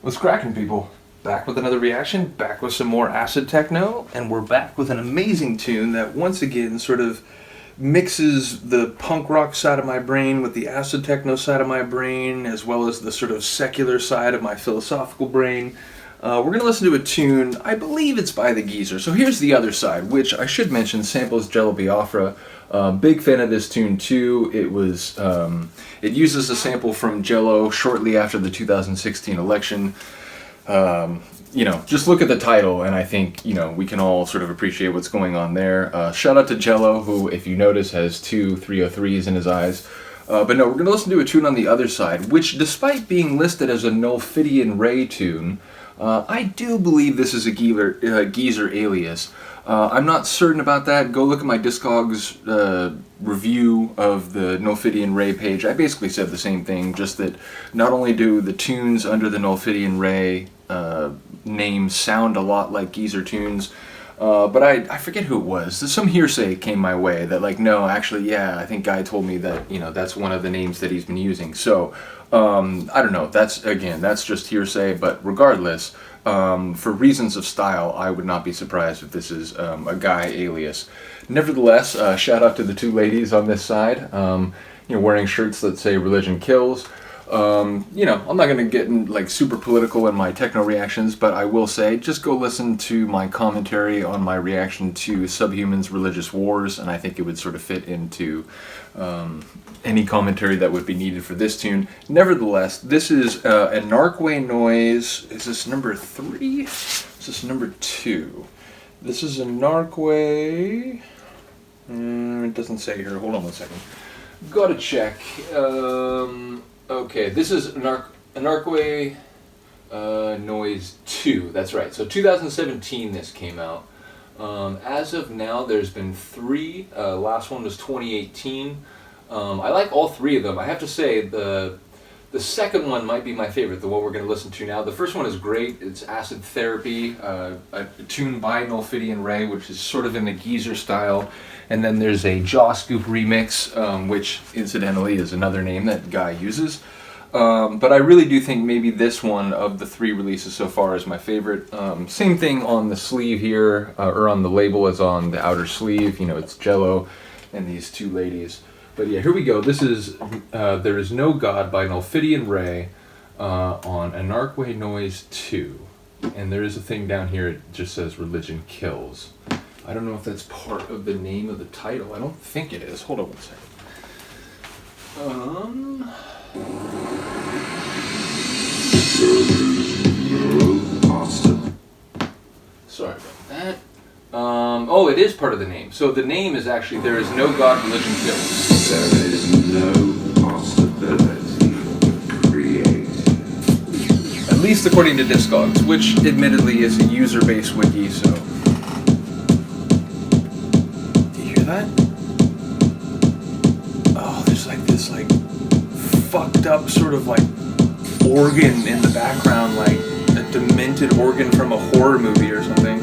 What's cracking, people? Back with another reaction, back with some more acid-techno, and we're back with an amazing tune that once again sort of mixes the punk rock side of my brain with the acid-techno side of my brain, as well as the sort of secular side of my philosophical brain. We're going to listen to a tune, I believe it's by the Geezer. So here's the other side, which I should mention samples Jello Biafra. Big fan of this tune too. It uses a sample from Jello shortly after the 2016 election. Just look at the title and I think, we can all sort of appreciate what's going on there. Shout out to Jello, who, if you notice, has two 303s in his eyes. But no, we're going to listen to a tune on the other side, which, despite being listed as a Nullfidian Ray tune, I do believe this is a Geezer alias. I'm not certain about that. Go look at my Discogs review of the Nullfidian Ray page. I basically said the same thing, just that not only do the tunes under the Nullfidian Ray name sound a lot like Geezer tunes, but I forget who it was. Some hearsay came my way that, like, no, actually, yeah, I think Guy told me that, that's one of the names that he's been using. So, I don't know. That's just hearsay, but regardless, for reasons of style, I would not be surprised if this is a Guy alias. Nevertheless, shout out to the two ladies on this side, wearing shirts that say "Religion Kills." I'm not going to get in, super political in my techno reactions, but I will say, just go listen to my commentary on my reaction to Subhuman's Religious Wars, and I think it would sort of fit into any commentary that would be needed for this tune. Nevertheless, this is Anarchway Noise. Is this number 3? Is this number 2? This is Anarchway. It doesn't say here. Hold on one second. Gotta check. Okay, this is Anarchway Noise 2. That's right. So 2017 this came out. As of now, there's been 3. Last one was 2018. I like all 3 of them. I have to say the second one might be my favorite, the one we're going to listen to now. The first one is great. It's Acid Therapy, a tune by Nullfidian Ray, which is sort of in the Geezer style. And then there's a Jaw Scoop remix, which incidentally is another name that Guy uses. But I really do think maybe this one of the 3 releases so far is my favorite. Same thing on the sleeve here, or on the label as on the outer sleeve. It's Jello and these two ladies. But yeah, here we go. This is There Is No God by Nullfidian Ray on Anarchway Noise 2. And there is a thing down here, it just says Religion Kills. I don't know if that's part of the name of the title. I don't think it is. Hold on one second. Sorry about that. Oh, it is part of the name. So the name is actually There Is No God, Religion Kills. There is no possibility to create. At least according to Discogs, which admittedly is a user-based wiki, so... Do you hear that? Oh, there's this fucked up sort of organ in the background, like a demented organ from a horror movie or something,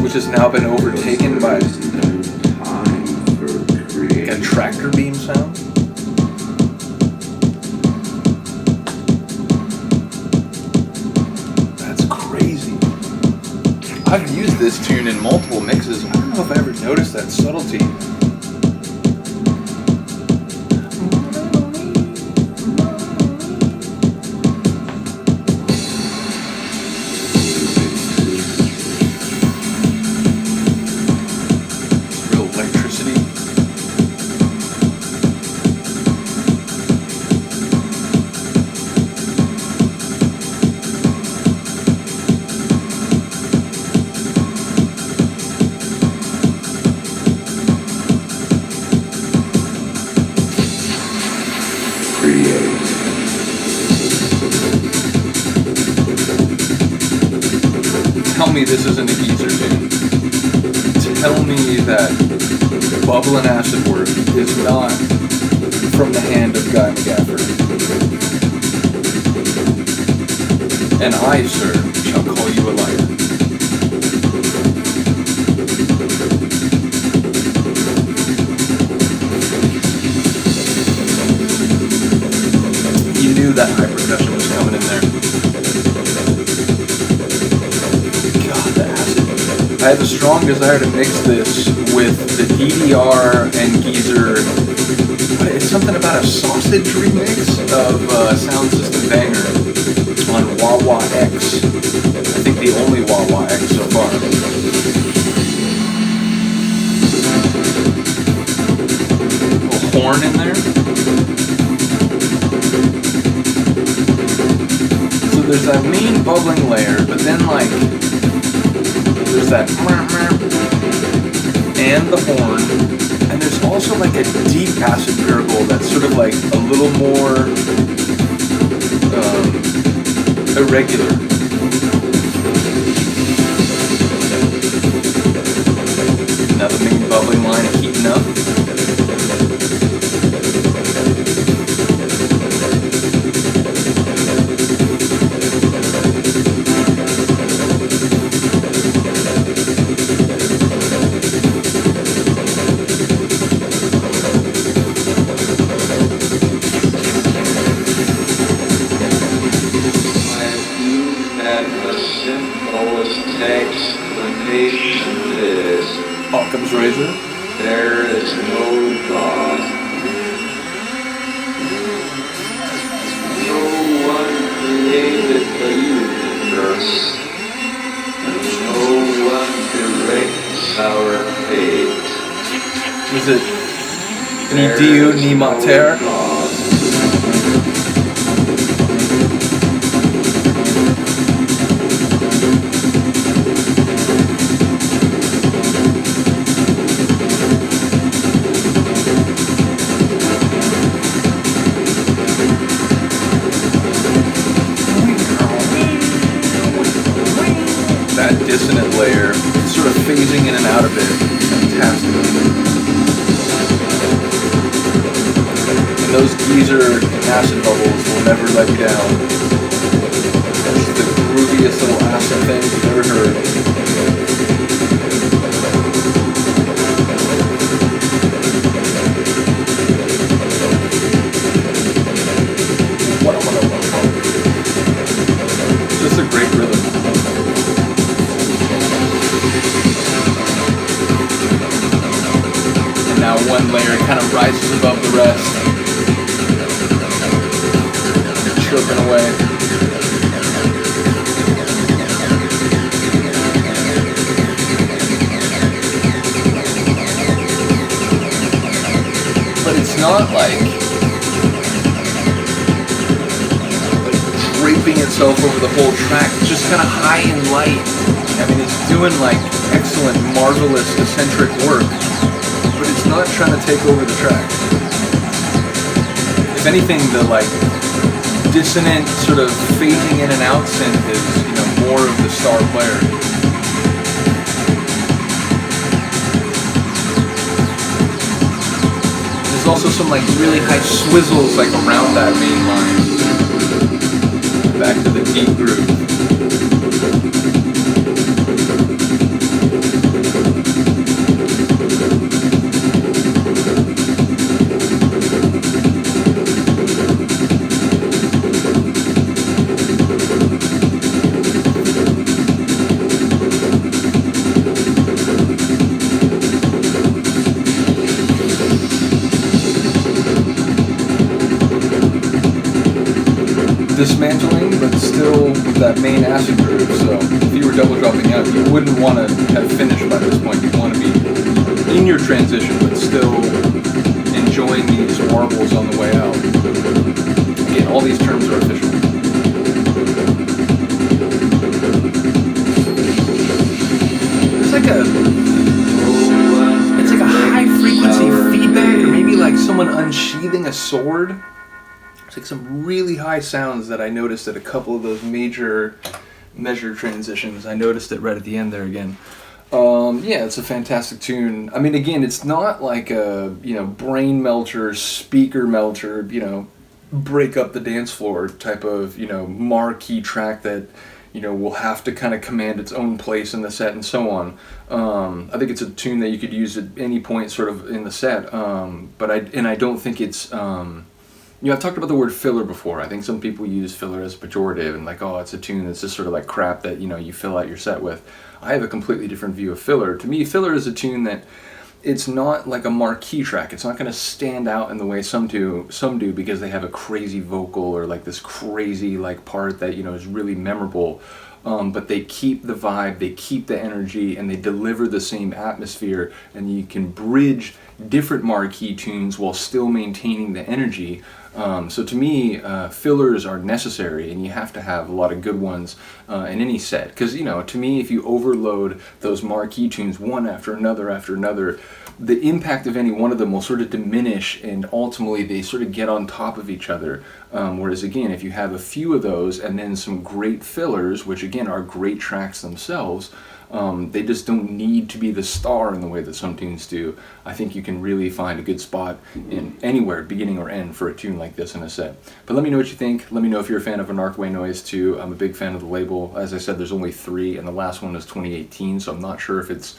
which has now been overtaken by a tractor beam sound. That's crazy. I've used this tune in multiple mixes. I don't know if I ever noticed that subtlety. Tell me this isn't a Geezer tune. Tell me that Bubble and Acid Work is not from the hand of Guy McGafford. And I, sir, shall call you a liar. You knew that high percussion was coming in there. I have a strong desire to mix this with the DDR and Geezer. It's something about a sausage remix of Sound System Banger on Wah-Wah X. I think the only Wah-Wah X so far. A little horn in there. So there's that main bubbling layer, but then like there's that and the horn, and there's also like a deep acid gurgle that's sort of like a little more irregular. Now the main bubbling line is heating up. Occam's razor. There is no God. No one created the universe. And no one directs our fate. Was it ni Dieu ni mater? Dissonant layer, sort of phasing in and out of it. Fantastic. And those Geezer acid bubbles will never let you down. That's the grooviest little acid thing you've ever heard. Just a great rhythm. Now one layer kind of rises above the rest, chirping away. But it's not like draping itself over the whole track. It's just kind of high and light. I mean, it's doing like excellent, marvelous, eccentric work. But it's not trying to take over the track. If anything, the like dissonant sort of phasing in and out synth is, you know, more of the star player. There's also some like really high swizzles like around that main line. Back to the deep groove. Dismantling, but still with that main acid groove, so if you were double dropping out, you wouldn't want to have finished by this point. You'd want to be in your transition, but still enjoying these warbles on the way out. Again, all these terms are official. It's like a high frequency feedback, or maybe like someone unsheathing a sword. It's like some really high sounds that I noticed at a couple of those major measure transitions. I noticed it right at the end there again. Yeah, it's a fantastic tune. I mean, again, it's not like a, you know, brain melter, speaker melter, you know, break up the dance floor type of, you know, marquee track that, you know, will have to kind of command its own place in the set and so on. I think it's a tune that you could use at any point sort of in the set. But I don't think it's I've talked about the word filler before. I think some people use filler as pejorative and like, oh, it's a tune that's just sort of like crap that, you fill out your set with. I have a completely different view of filler. To me, filler is a tune that it's not like a marquee track. It's not going to stand out in the way some do because they have a crazy vocal or like this crazy like part that, is really memorable. But they keep the vibe, they keep the energy, and they deliver the same atmosphere, and you can bridge different marquee tunes while still maintaining the energy. So to me, fillers are necessary, and you have to have a lot of good ones in any set. Because, to me, if you overload those marquee tunes one after another, the impact of any one of them will sort of diminish, and ultimately they sort of get on top of each other. Whereas again, if you have a few of those and then some great fillers, which again are great tracks themselves, they just don't need to be the star in the way that some tunes do. I think you can really find a good spot in anywhere, beginning or end, for a tune like this in a set. But let me know what you think. Let me know if you're a fan of Anarchway Noise too. I'm a big fan of the label. As I said, there's only 3, and the last one is 2018, so I'm not sure if it's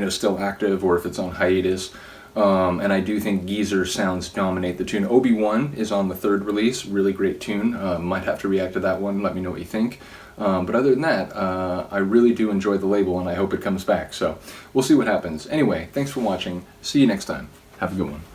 still active or if it's on hiatus. And I do think Geezer sounds dominate the tune. Obi-Wan is on the 3rd release, really great tune. Might have to react to that one, let me know what you think. But other than that, I really do enjoy the label, and I hope it comes back. So we'll see what happens. Anyway, thanks for watching. See you next time. Have a good one.